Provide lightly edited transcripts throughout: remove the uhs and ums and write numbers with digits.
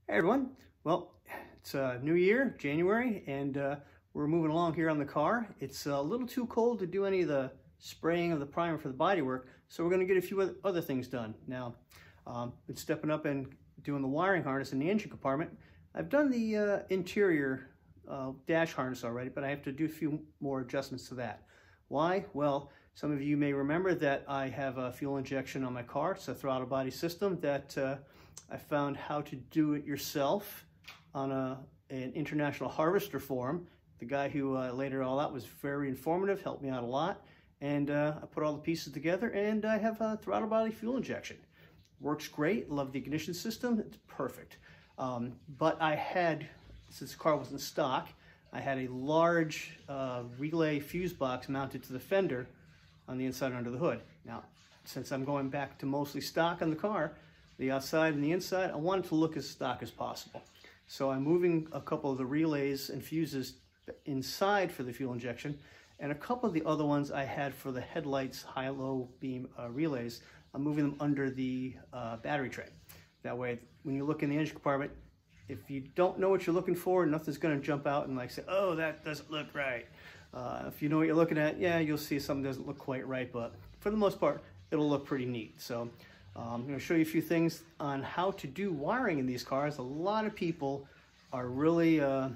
Hey everyone, well, it's a new year, January, and we're moving along here on the car. It's a little too cold to do any of the spraying of the primer for the bodywork, so we're going to get a few other things done. Now, been stepping up and doing the wiring harness in the engine compartment. I've done the interior dash harness already, but I have to do a few more adjustments to that. Why? Well, some of you may remember that I have a fuel injection on my car. It's a throttle body system that I found how to do it yourself on an international harvester forum. The guy who laid it all out was very informative, helped me out a lot, and I put all the pieces together, and I have a throttle body fuel injection. Works great, love the ignition system, it's perfect. But I had, since the car wasn't stock, I had a large relay fuse box mounted to the fender on the inside and under the hood. Now, since I'm going back to mostly stock on the car, the outside and the inside, I want it to look as stock as possible. So I'm moving a couple of the relays and fuses inside for the fuel injection, and a couple of the other ones I had for the headlights, high-low beam relays, I'm moving them under the battery tray. That way, when you look in the engine compartment, if you don't know what you're looking for, nothing's going to jump out and like say, oh, that doesn't look right. If you know what you're looking at, yeah, you'll see something doesn't look quite right, but for the most part, it'll look pretty neat. So I'm going to show you a few things on how to do wiring in these cars. A lot of people are really, I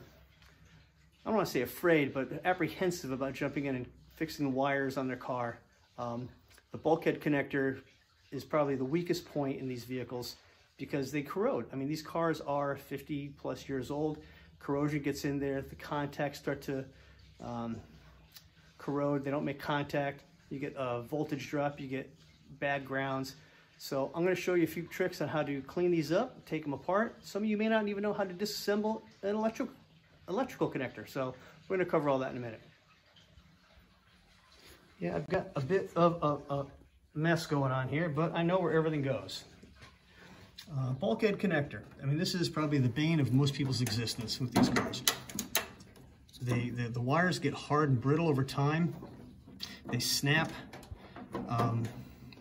don't want to say afraid, but apprehensive about jumping in and fixing the wires on their car. The bulkhead connector is probably the weakest point in these vehicles because they corrode. I mean, these cars are 50 plus years old. Corrosion gets in there, the contacts start to corrode, they don't make contact, you get a voltage drop, you get bad grounds. So I'm going to show you a few tricks on how to clean these up, take them apart. Some of you may not even know how to disassemble an electrical connector, so we're going to cover all that in a minute. Yeah, I've got a bit of a mess going on here, but I know where everything goes. Bulkhead connector. I mean, this is probably the bane of most people's existence with these cars. The wires get hard and brittle over time. They snap.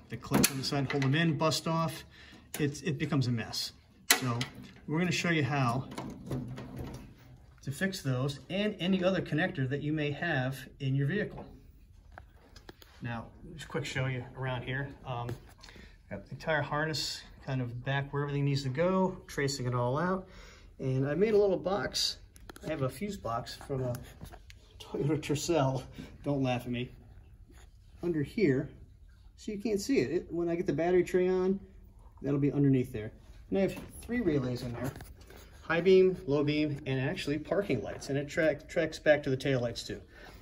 They clip on the side, hold them in, bust off. It becomes a mess. So we're going to show you how to fix those and any other connector that you may have in your vehicle. Now, just a quick show you around here. Got the entire harness kind of back where everything needs to go, tracing it all out. And I made a little box. I have a fuse box from a Toyota Tercel. Don't laugh at me. Under here, so you can't see it. When I get the battery tray on, that'll be underneath there. And I have 3 relays in there. High beam, low beam, and actually parking lights. And it tracks back to the tail lights too.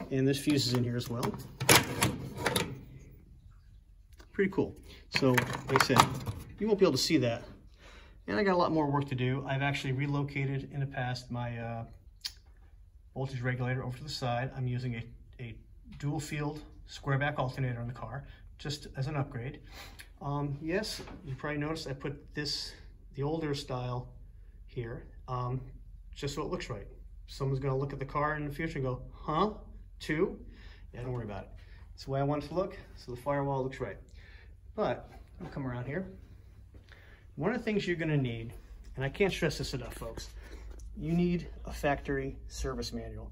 And there's fuses in here as well. Pretty cool. So, like I said, you won't be able to see that. And I got a lot more work to do. I've actually relocated in the past my voltage regulator over to the side. I'm using a dual field square back alternator on the car, just as an upgrade. Yes, you probably noticed I put the older style here, just so it looks right. Someone's gonna look at the car in the future and go, huh, 2? Yeah, don't worry about it. It's the way I want it to look, so the firewall looks right. But, I'll come around here. One of the things you're gonna need, and I can't stress this enough, folks, you need a factory service manual,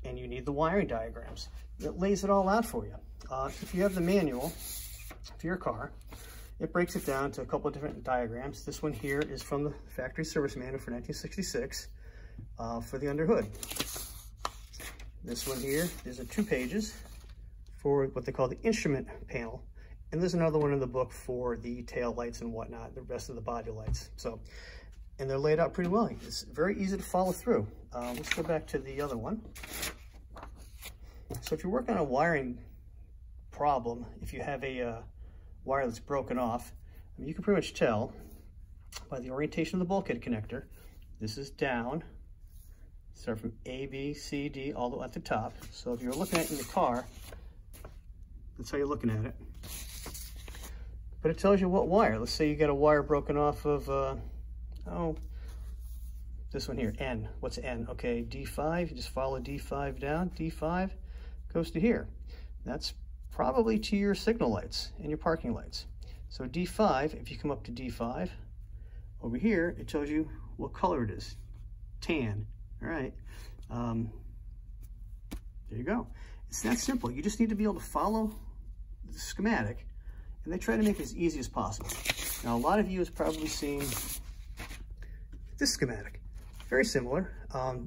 and you need the wiring diagrams. It lays it all out for you. If you have the manual for your car, it breaks it down to a couple of different diagrams. This one here is from the factory service manual for 1966 for the underhood. This one here is 2 pages for what they call the instrument panel. And there's another one in the book for the tail lights and whatnot, the rest of the body lights. So, and they're laid out pretty well. It's very easy to follow through. Let's go back to the other one. So if you're working on a wiring problem, if you have a wire that's broken off, I mean, you can pretty much tell by the orientation of the bulkhead connector. This is down. Start from A, B, C, D, all the way at the top. So if you're looking at it in the car, that's how you're looking at it. But it tells you what wire. Let's say you got a wire broken off of, this one here, N. What's N? Okay, D5, you just follow D5 down. D5 goes to here. That's probably to your signal lights and your parking lights. So D5, if you come up to D5, over here, it tells you what color it is. Tan. All right. There you go. It's that simple. You just need to be able to follow the schematic, and they try to make it as easy as possible. Now, a lot of you has probably seen this schematic. Very similar.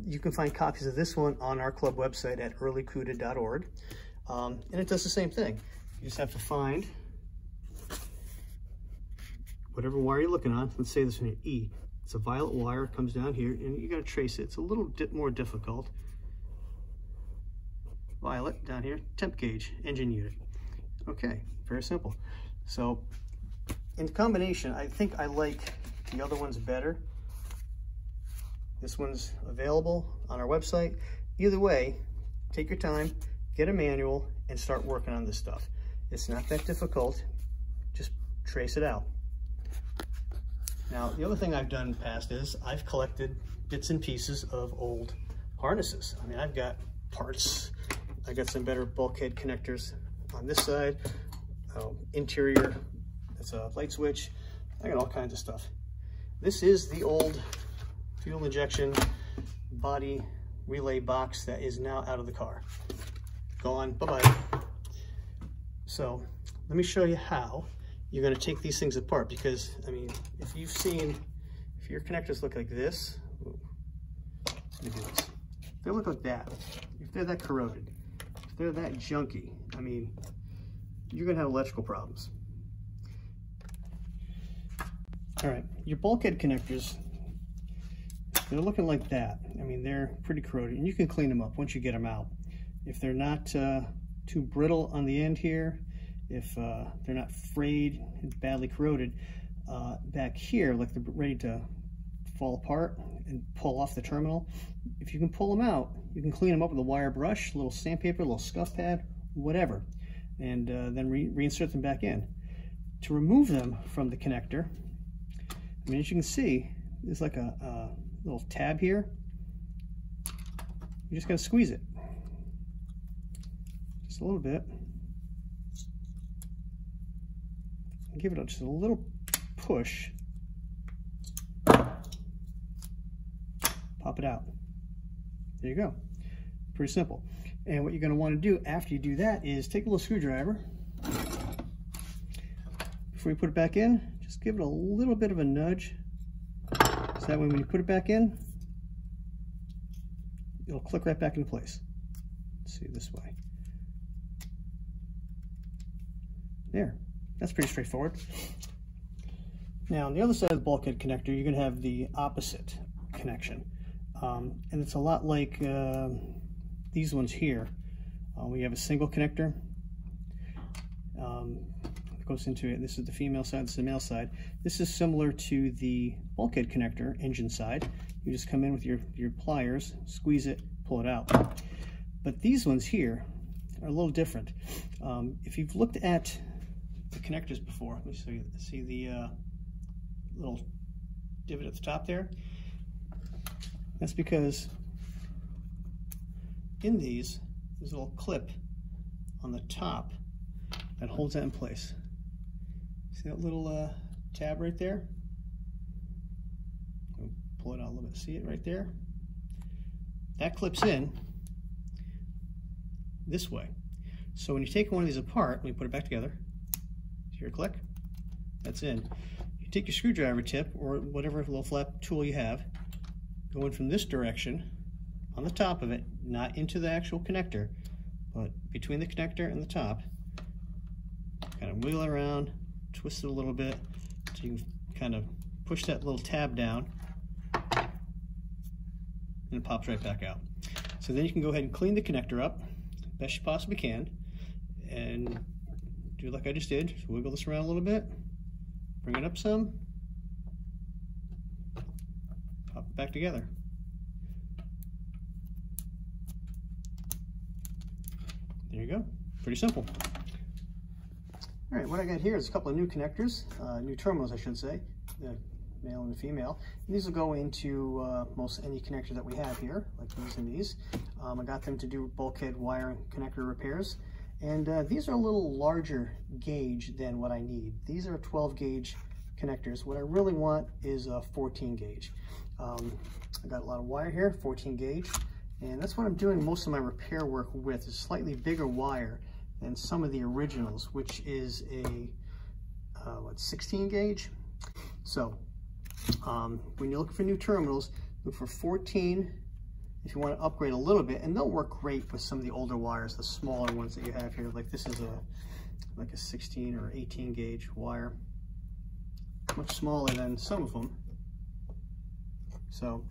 You can find copies of this one on our club website at earlycuda.org. And it does the same thing. You just have to find whatever wire you're looking on. Let's say this one here, E. It's a violet wire, it comes down here, and you got to trace it. It's a little bit more difficult. Violet down here, temp gauge, engine unit. Okay, very simple. So in combination, I think I like the other ones better. This one's available on our website. Either way, take your time, get a manual, and start working on this stuff. It's not that difficult. Just trace it out. Now, the other thing I've done in the past is I've collected bits and pieces of old harnesses. I mean, I've got parts. I got some better bulkhead connectors on this side. Interior, that's a light switch. I got all kinds of stuff. This is the old fuel injection body relay box that is now out of the car. Gone, bye-bye. So let me show you how you're going to take these things apart, because I mean, if your connectors look like this, let me do this. If they look like that, if they're that corroded, if they're that junky, I mean, you're going to have electrical problems. All right, your bulkhead connectors, they're looking like that. I mean, they're pretty corroded, and you can clean them up once you get them out. If they're not too brittle on the end here, if they're not frayed and badly corroded, back here, like they're ready to fall apart and pull off the terminal, if you can pull them out, you can clean them up with a wire brush, a little sandpaper, a little scuff pad, whatever, and then reinsert them back in. To remove them from the connector, I mean, as you can see, there's like a little tab here. You just gotta squeeze it. Just a little bit. Give it just a little push. Pop it out. There you go. Pretty simple. And what you're going to want to do after you do that is take a little screwdriver. Before you put it back in, just give it a little bit of a nudge. So that way when you put it back in, it'll click right back into place. Let's see this way. There. That's pretty straightforward. Now, on the other side of the bulkhead connector, you're going to have the opposite connection. And it's a lot like these ones here. We have a single connector. It goes into it. This is the female side, this is the male side. This is similar to the bulkhead connector, engine side. You just come in with your pliers, squeeze it, pull it out. But these ones here are a little different. If you've looked at the connectors before, let me show you. See the little divot at the top there? That's because in these, there's a little clip on the top that holds that in place. See that little tab right there? I'll pull it out a little bit. See it right there? That clips in this way. So when you take one of these apart, when you put it back together, hear a click, that's in. You take your screwdriver tip or whatever little flap tool you have, go in from this direction on the top of it, not into the actual connector, but between the connector and the top. Kind of wiggle it around, twist it a little bit, so you can kind of push that little tab down, and it pops right back out. So then you can go ahead and clean the connector up best you possibly can, and do like I just did. Just wiggle this around a little bit, bring it up some, pop it back together. There you go. Pretty simple. All right, what I got here is a couple of new connectors, new terminals I should say, the male and the female. And these will go into most any connector that we have here, like these and these. I got them to do bulkhead wire and connector repairs. And these are a little larger gauge than what I need. These are 12 gauge connectors. What I really want is a 14 gauge. I got a lot of wire here, 14 gauge, and that's what I'm doing most of my repair work with, is slightly bigger wire than some of the originals, which is a 16 gauge. So when you're looking for new terminals, look for 14 if you want to upgrade a little bit, and they'll work great with some of the older wires, the smaller ones that you have here. Like this is like a 16 or 18 gauge wire, much smaller than some of them. So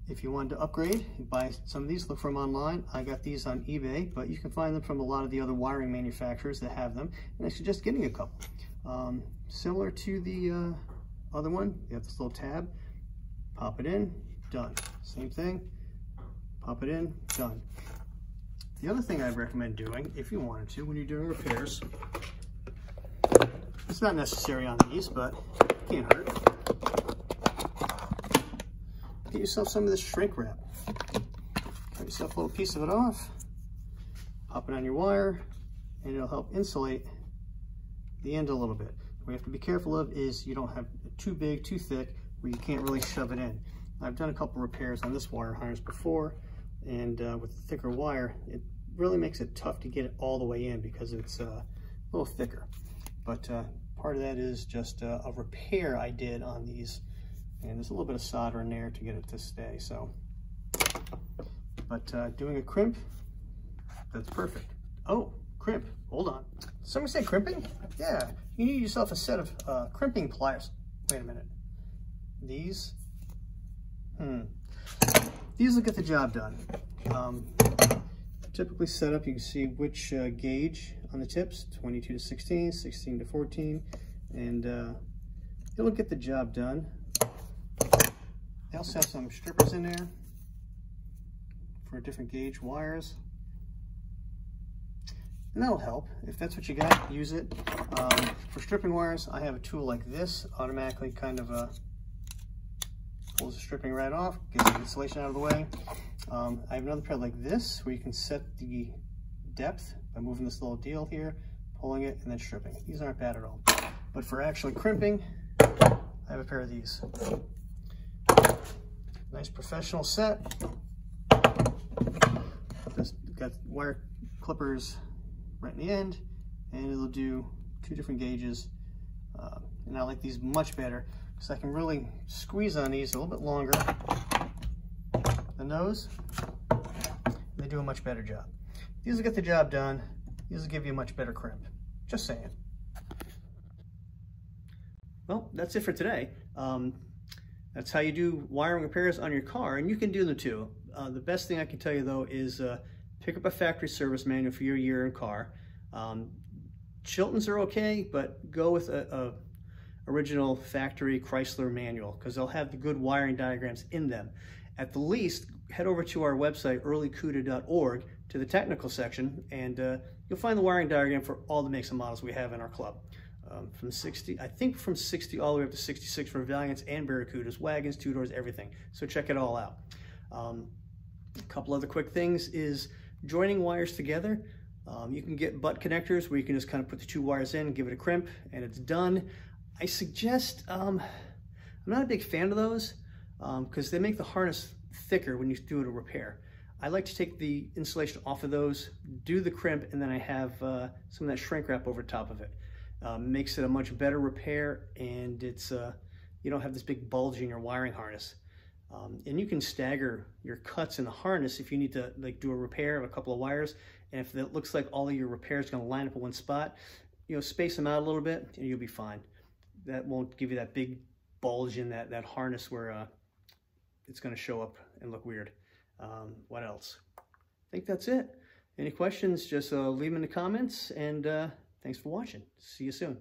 if you wanted to upgrade, buy some of these, look for them online. I got these on eBay, but you can find them from a lot of the other wiring manufacturers that have them, and I suggest getting a couple. Similar to the other one, you have this little tab, pop it in, done. Same thing, pop it in, done. The other thing I'd recommend doing, if you wanted to, when you're doing repairs, it's not necessary on these, but it can't hurt. Get yourself some of this shrink wrap. Cut yourself a little piece of it off, pop it on your wire, and it'll help insulate the end a little bit. What you have to be careful of is you don't have it too big, too thick, where you can't really shove it in. I've done a couple repairs on this wire harness before, and with the thicker wire, it really makes it tough to get it all the way in because it's a little thicker. But part of that is just a repair I did on these, and there's a little bit of solder in there to get it to stay. So, but doing a crimp, that's perfect. Oh, crimp, hold on. Somebody say crimping? Yeah, you need yourself a set of crimping pliers. Wait a minute. These will get the job done. Typically set up, you can see which gauge on the tips, 22 to 16, 16 to 14, and it'll get the job done. They also have some strippers in there for different gauge wires, and that'll help. If that's what you got, use it. For stripping wires, I have a tool like this, automatically kind of pulls the stripping right off, gets the insulation out of the way. I have another pair like this where you can set the depth by moving this little deal here, pulling it, and then stripping. These aren't bad at all. But for actually crimping, I have a pair of these. Nice professional set. This got wire clippers right in the end, and it'll do 2 different gauges. And I like these much better because I can really squeeze on these a little bit longer than those. They do a much better job. These will get the job done. These will give you a much better crimp. Just saying. Well, that's it for today. That's how you do wiring repairs on your car, and you can do them too. The best thing I can tell you though is pick up a factory service manual for your year-end car. Chiltons are okay, but go with a original factory Chrysler manual because they'll have the good wiring diagrams in them. At the least, head over to our website, earlycuda.org, to the technical section, and you'll find the wiring diagram for all the makes and models we have in our club. From 60, I think from 60 all the way up to 66 for Valiants and Barracudas, wagons, two-doors, everything. So check it all out. A couple other quick things is joining wires together. You can get butt connectors where you can just kind of put the 2 wires in, give it a crimp, and it's done. I suggest, I'm not a big fan of those because they make the harness thicker when you do it a repair. I like to take the insulation off of those, do the crimp, and then I have some of that shrink wrap over top of it. Makes it a much better repair, and it's you don't have this big bulge in your wiring harness. And you can stagger your cuts in the harness if you need to like do a repair of a couple of wires, and if it looks like all of your repairs are going to line up in one spot, you know, space them out a little bit and you'll be fine. That won't give you that big bulge in that harness where it's going to show up and look weird. What else? I think that's it. Any questions, just leave them in the comments, and thanks for watching. See you soon.